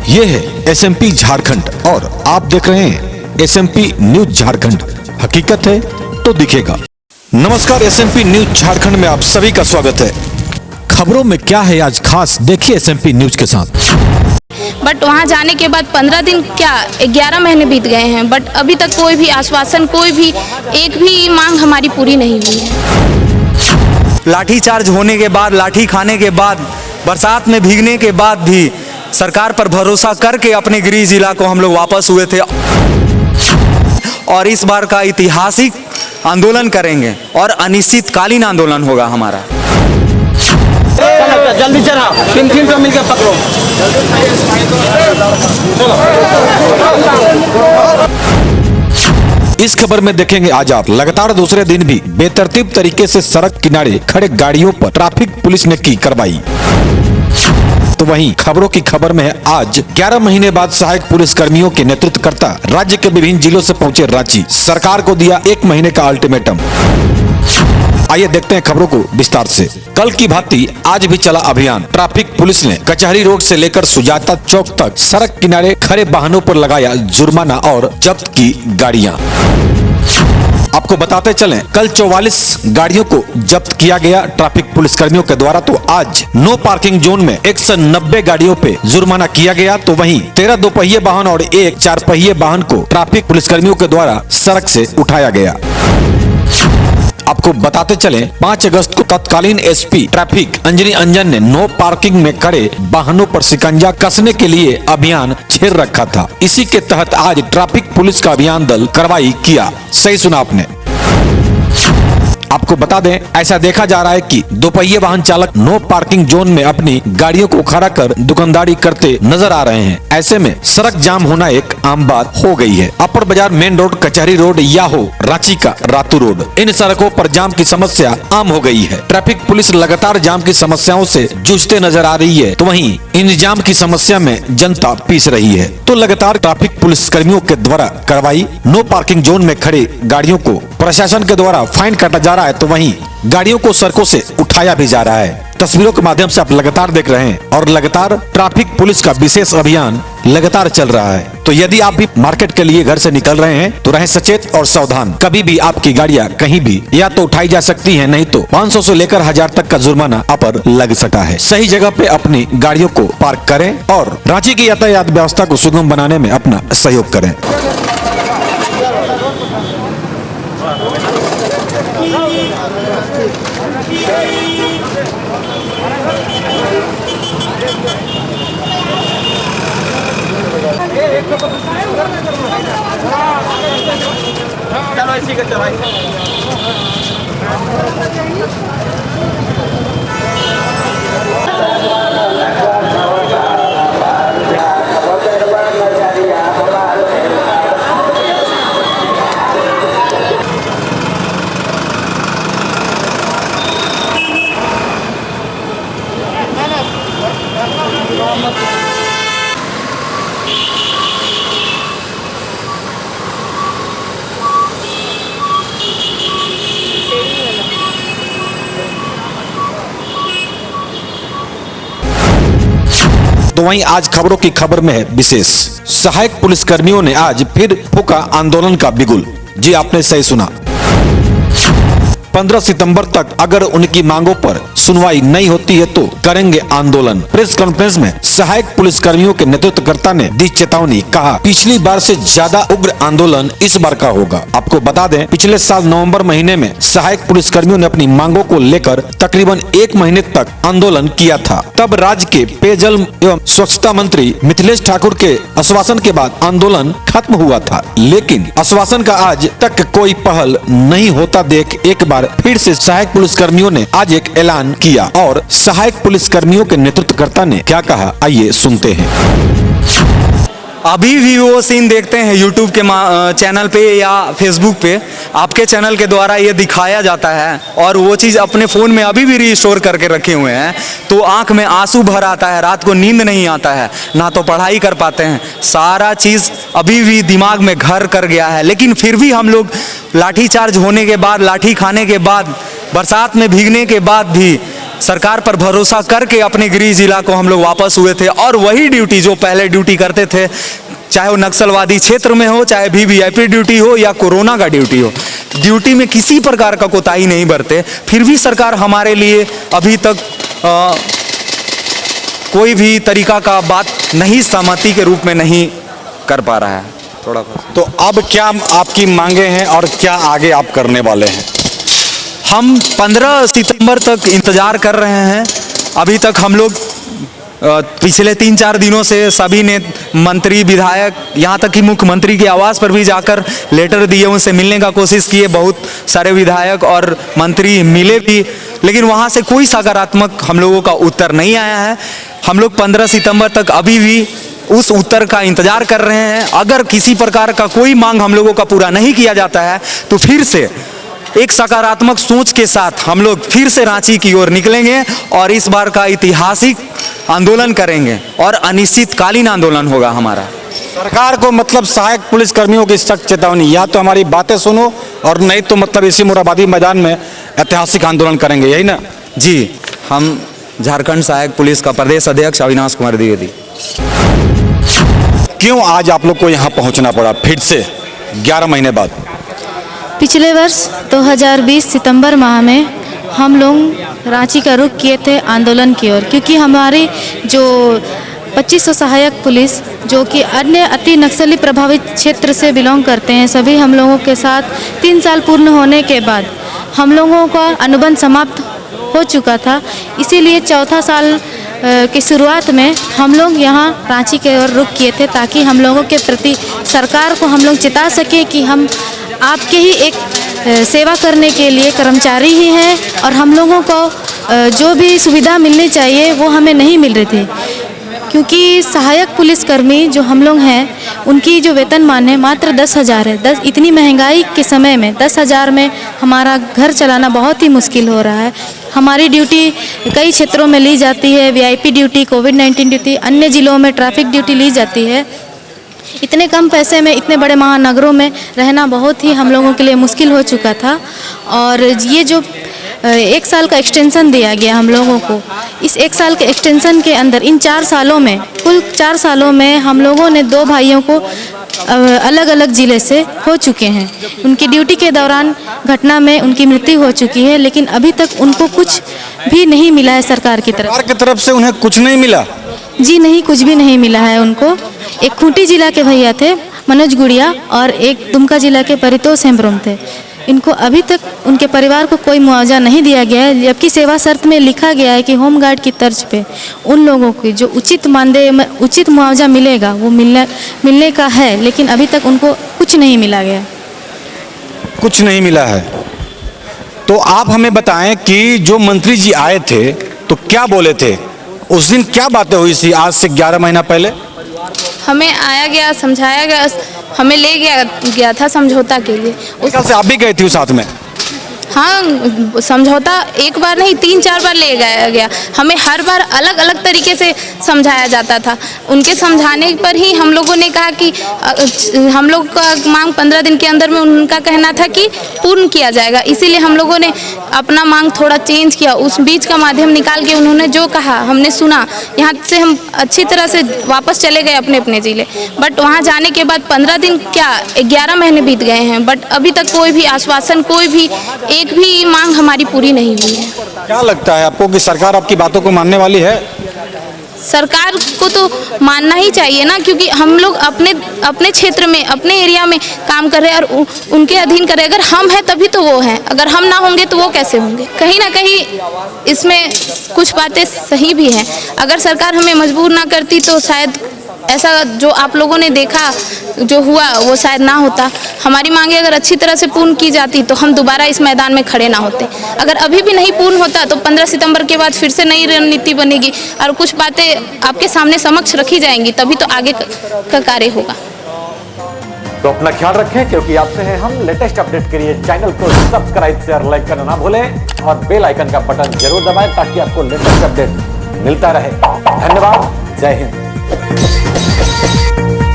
ये है एसएमपी झारखंड और आप देख रहे हैं एसएमपी न्यूज झारखंड। हकीकत है तो दिखेगा। नमस्कार, एसएमपी न्यूज झारखंड में आप सभी का स्वागत है। खबरों में क्या है आज खास, देखिए एसएमपी न्यूज के साथ। बट वहाँ जाने के बाद 15 दिन क्या 11 महीने बीत गए हैं, बट अभी तक कोई भी आश्वासन, कोई भी एक भी मांग हमारी पूरी नहीं हुई है। लाठीचार्ज होने के बाद, लाठी खाने के बाद, बरसात में भीगने के बाद भी सरकार पर भरोसा करके अपने गृह जिला को हम लोग वापस हुए थे और इस बार का ऐतिहासिक आंदोलन करेंगे और अनिश्चितकालीन आंदोलन होगा हमारा। जल्दी चला, तीन को मिलकर पकड़ो। इस खबर में देखेंगे आज आप लगातार दूसरे दिन भी बेतरतीब तरीके से सड़क किनारे खड़े गाड़ियों पर ट्रैफिक पुलिस ने की कार्रवाई। तो वहीं खबरों की खबर में है आज 11 महीने बाद सहायक पुलिस कर्मियों के नेतृत्वकर्ता राज्य के विभिन्न जिलों से पहुंचे रांची, सरकार को दिया 1 महीने का अल्टीमेटम। आइए देखते हैं खबरों को विस्तार से। कल की भांति आज भी चला अभियान। ट्रैफिक पुलिस ने कचहरी रोड से लेकर सुजाता चौक तक सड़क किनारे खड़े वाहनों पर लगाया जुर्माना और जब्त की गाड़ियां। आपको बताते चलें, कल 44 गाड़ियों को जब्त किया गया ट्रैफिक पुलिस कर्मियों के द्वारा। तो आज नो पार्किंग जोन में 190 गाड़ियों पे जुर्माना किया गया। तो वहीं 13 दोपहिए वाहन और 1 4 पहिए वाहन को ट्रैफिक पुलिस कर्मियों के द्वारा सड़क से उठाया गया। आपको बताते चले 5 अगस्त को तत्कालीन एसपी ट्रैफिक अंजनी अंजन ने नो पार्किंग में खड़े वाहनों पर शिकंजा कसने के लिए अभियान छेड़ रखा था। इसी के तहत आज ट्रैफिक पुलिस का अभियान दल कार्रवाई किया। सही सुना आपने। आपको बता दें, ऐसा देखा जा रहा है कि दोपहिए वाहन चालक नो पार्किंग जोन में अपनी गाड़ियों को खड़ा कर दुकानदारी करते नजर आ रहे हैं। ऐसे में सड़क जाम होना एक आम बात हो गई है। अपर बाजार मेन रोड, कचहरी रोड या हो रांची का रातू रोड, इन सड़कों पर जाम की समस्या आम हो गई है। ट्रैफिक पुलिस लगातार जाम की समस्याओं से जूझते नजर आ रही है। तो वहीं इन जाम की समस्या में जनता पीस रही है। तो लगातार ट्रैफिक पुलिस कर्मियों के द्वारा कार्रवाई, नो पार्किंग जोन में खड़े गाड़ियों को प्रशासन के द्वारा फाइन काटा जा रहा है। तो वहीं गाड़ियों को सड़कों से उठाया भी जा रहा है। तस्वीरों के माध्यम से आप लगातार देख रहे हैं और लगातार ट्रैफिक पुलिस का विशेष अभियान लगातार चल रहा है। तो यदि आप भी मार्केट के लिए घर से निकल रहे हैं तो रहें सचेत और सावधान। कभी भी आपकी गाड़ियां कहीं भी या तो उठाई जा सकती हैं, नहीं तो 500 से लेकर 1000 तक का जुर्माना आप पर लग सकता है। सही जगह पे अपनी गाड़ियों को पार्क करें और रांची की यातायात व्यवस्था को सुगम बनाने में अपना सहयोग करें। चलो इसी का चलाइए। तो वहीं आज खबरों की खबर में है विशेष। सहायक पुलिस कर्मियों ने आज फिर फूका आंदोलन का बिगुल। जी आपने सही सुना। 15 सितंबर तक अगर उनकी मांगों पर सुनवाई नहीं होती है तो करेंगे आंदोलन। प्रेस कॉन्फ्रेंस में सहायक पुलिस कर्मियों के नेतृत्वकर्ता ने दी चेतावनी। कहा, पिछली बार से ज्यादा उग्र आंदोलन इस बार का होगा। आपको बता दें, पिछले साल नवंबर महीने में सहायक पुलिस कर्मियों ने अपनी मांगों को लेकर तकरीबन 1 महीने तक आंदोलन किया था। तब राज्य के पेयजल एवं स्वच्छता मंत्री मिथिलेश ठाकुर के आश्वासन के बाद आंदोलन खत्म हुआ था। लेकिन आश्वासन का आज तक कोई पहल नहीं होता देख एक बार फिर से सहायक पुलिस कर्मियों ने आज एक ऐलान किया और सहायक पुलिस कर्मियों के नेतृत्वकर्ता ने क्या कहा, आइए सुनते हैं। अभी भी वो सीन देखते हैं यूट्यूब के चैनल पे या फेसबुक पे, आपके चैनल के द्वारा ये दिखाया जाता है और वो चीज़ अपने फ़ोन में अभी भी रिस्टोर करके रखे हुए हैं। तो आंख में आंसू भर आता है, रात को नींद नहीं आता है, ना तो पढ़ाई कर पाते हैं। सारा चीज़ अभी भी दिमाग में घर कर गया है। लेकिन फिर भी हम लोग लाठीचार्ज होने के बाद, लाठी खाने के बाद, बरसात में भीगने के बाद भी सरकार पर भरोसा करके अपने गृह जिला को हम लोग वापस हुए थे और वही ड्यूटी जो पहले ड्यूटी करते थे, चाहे वो नक्सलवादी क्षेत्र में हो, चाहे वीवीआईपी ड्यूटी हो या कोरोना का ड्यूटी हो, ड्यूटी में किसी प्रकार का कोताही नहीं बरते। फिर भी सरकार हमारे लिए अभी तक कोई भी तरीका का बात नहीं सहमति के रूप में नहीं कर पा रहा है। थोड़ा तो अब क्या आपकी मांगे हैं और क्या आगे आप करने वाले हैं? हम 15 सितंबर तक इंतजार कर रहे हैं। अभी तक हम लोग पिछले 3-4 दिनों से सभी ने मंत्री, विधायक, यहाँ तक कि मुख्यमंत्री के आवास पर भी जाकर लेटर दिए, उनसे मिलने का कोशिश किए। बहुत सारे विधायक और मंत्री मिले भी, लेकिन वहाँ से कोई सकारात्मक हम लोगों का उत्तर नहीं आया है। हम लोग 15 सितंबर तक अभी भी उस उत्तर का इंतजार कर रहे हैं। अगर किसी प्रकार का कोई मांग हम लोगों का पूरा नहीं किया जाता है तो फिर से एक सकारात्मक सोच के साथ हम लोग फिर से रांची की ओर निकलेंगे और इस बार का ऐतिहासिक आंदोलन करेंगे और अनिश्चितकालीन आंदोलन होगा हमारा। सरकार को मतलब सहायक पुलिस कर्मियों की सख्त चेतावनी, या तो हमारी बातें सुनो और नहीं तो मतलब इसी मोराबादी मैदान में ऐतिहासिक आंदोलन करेंगे, यही ना? जी, हम झारखंड सहायक पुलिस का प्रदेश अध्यक्ष अविनाश कुमार द्विवेदी। क्यों आज आप लोग को यहाँ पहुँचना पड़ा फिर से 11 महीने बाद? पिछले वर्ष 2020 सितंबर माह में हम लोग रांची का रुख किए थे आंदोलन की ओर, क्योंकि हमारी जो 2500 सहायक पुलिस जो कि अन्य अति नक्सली प्रभावित क्षेत्र से बिलोंग करते हैं, सभी हम लोगों के साथ 3 साल पूर्ण होने के बाद हम लोगों का अनुबंध समाप्त हो चुका था। इसीलिए चौथा साल की शुरुआत में हम लोग यहाँ रांची के ओर रुख किए थे, ताकि हम लोगों के प्रति सरकार को हम लोग चेता सके कि हम आपके ही एक सेवा करने के लिए कर्मचारी ही हैं और हम लोगों को जो भी सुविधा मिलनी चाहिए वो हमें नहीं मिल रही थी। क्योंकि सहायक पुलिसकर्मी जो हम लोग हैं उनकी जो वेतनमान है मात्र 10,000 है। इतनी महंगाई के समय में 10,000 में हमारा घर चलाना बहुत ही मुश्किल हो रहा है। हमारी ड्यूटी कई क्षेत्रों में ली जाती है, वीआईपी ड्यूटी, कोविड-19 ड्यूटी, अन्य ज़िलों में ट्रैफिक ड्यूटी ली जाती है। इतने कम पैसे में इतने बड़े महानगरों में रहना बहुत ही हम लोगों के लिए मुश्किल हो चुका था। और ये जो 1 साल का एक्सटेंशन दिया गया हम लोगों को, इस 1 साल के एक्सटेंशन के अंदर इन 4 सालों में, कुल 4 सालों में हम लोगों ने 2 भाइयों को अलग अलग ज़िले से हो चुके हैं। उनकी ड्यूटी के दौरान घटना में उनकी मृत्यु हो चुकी है, लेकिन अभी तक उनको कुछ भी नहीं मिला है सरकार की तरफ। सरकार की तरफ से उन्हें कुछ नहीं मिला? जी नहीं, कुछ भी नहीं मिला है उनको। एक खूंटी जिला के भैया थे मनोज गुड़िया और एक दुमका जिला के परितोष हेम्ब्रोम थे। इनको अभी तक उनके परिवार को कोई मुआवजा नहीं दिया गया है, जबकि सेवा शर्त में लिखा गया है कि होमगार्ड की तर्ज पे उन लोगों की जो उचित मानदेय में उचित मुआवजा मिलेगा वो मिलने का है, लेकिन अभी तक उनको कुछ नहीं मिला गया। कुछ नहीं मिला है। तो आप हमें बताएं कि जो मंत्री जी आए थे तो क्या बोले थे उस दिन, क्या बातें हुई थी आज से 11 महीना पहले? हमें आया गया, समझाया गया, हमें ले गया था समझौता के लिए। उस ख्याल से आप भी गए थे साथ में? हाँ, समझौता एक बार नहीं 3-4 बार ले गया। हमें हर बार अलग अलग तरीके से समझाया जाता था। उनके समझाने पर ही हम लोगों ने कहा कि हम लोग का मांग 15 दिन के अंदर में, उनका कहना था कि पूर्ण किया जाएगा। इसीलिए हम लोगों ने अपना मांग थोड़ा चेंज किया। उस बीच का माध्यम निकाल के उन्होंने जो कहा हमने सुना। यहाँ से हम अच्छी तरह से वापस चले गए अपने अपने ज़िले। बट वहाँ जाने के बाद 15 दिन क्या 11 महीने बीत गए हैं, बट अभी तक कोई भी आश्वासन, कोई भी एक भी मांग हमारी पूरी नहीं हुई है। क्या लगता है आपको कि सरकार आपकी बातों को मानने वाली है? सरकार को तो मानना ही चाहिए ना, क्योंकि हम लोग अपने क्षेत्र में, अपने एरिया में काम कर रहे हैं और उनके अधीन कर रहे हैं। अगर हम हैं तभी तो वो हैं, अगर हम ना होंगे तो वो कैसे होंगे? कहीं ना कहीं इसमें कुछ बातें सही भी हैं। अगर सरकार हमें मजबूर ना करती तो शायद ऐसा जो आप लोगों ने देखा जो हुआ वो शायद ना होता। हमारी मांगे अगर अच्छी तरह से पूर्ण की जाती तो हम दोबारा इस मैदान में खड़े ना होते। अगर अभी भी नहीं पूर्ण होता तो 15 सितंबर के बाद फिर से नई रणनीति बनेगी और कुछ बातें आपके सामने समक्ष रखी जाएंगी, तभी तो आगे का कार्य होगा। तो अपना ख्याल रखें, क्योंकि आपसे हैं हम। लेटेस्ट अपडेट के लिए चैनल को सब्सक्राइब, शेयर, लाइक करना ना भूलें और बेल आइकन का बटन जरूर दबाएं ताकि आपको लेटेस्ट अपडेट मिलता रहे। धन्यवाद। जय हिंद।